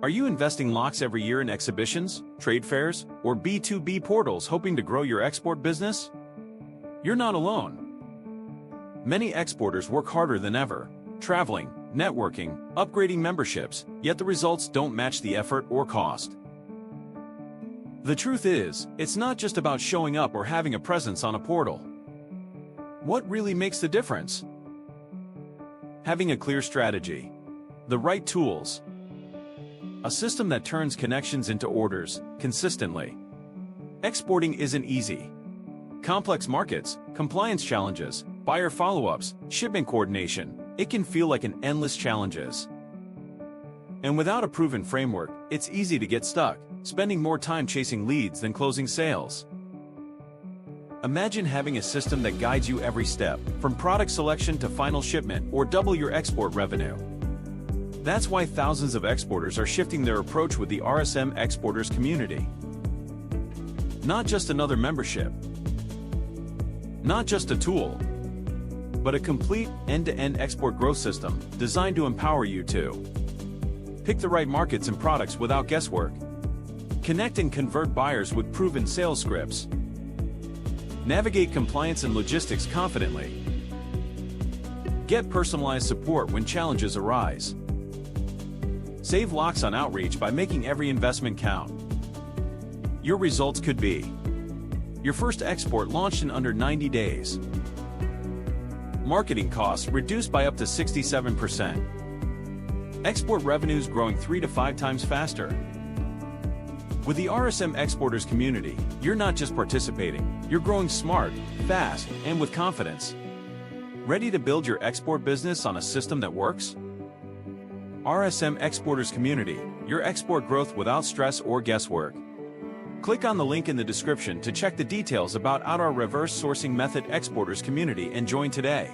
Are you investing lakhs every year in exhibitions, trade fairs, or B2B portals hoping to grow your export business? You're not alone. Many exporters work harder than ever, traveling, networking, upgrading memberships, yet the results don't match the effort or cost. The truth is, it's not just about showing up or having a presence on a portal. What really makes the difference? Having a clear strategy, the right tools, a system that turns connections into orders, consistently. Exporting isn't easy. Complex markets, compliance challenges, buyer follow-ups, shipping coordination, it can feel like an endless challenges. And without a proven framework, it's easy to get stuck, spending more time chasing leads than closing sales. Imagine having a system that guides you every step, from product selection to final shipment, or double your export revenue. That's why thousands of exporters are shifting their approach with the RSM Exporters community. Not just another membership, not just a tool, but a complete end-to-end export growth system designed to empower you to pick the right markets and products without guesswork, connect and convert buyers with proven sales scripts, navigate compliance and logistics confidently, get personalized support when challenges arise, save lakhs on outreach by making every investment count. Your results could be your first export launched in under 90 days, marketing costs reduced by up to 67%, export revenues growing 3 to 5 times faster. With the RSM Exporters community, you're not just participating, you're growing smart, fast, and with confidence. Ready to build your export business on a system that works? RSM Exporters community, your export growth without stress or guesswork. Click on the link in the description to check the details about our reverse sourcing method exporters community and join today.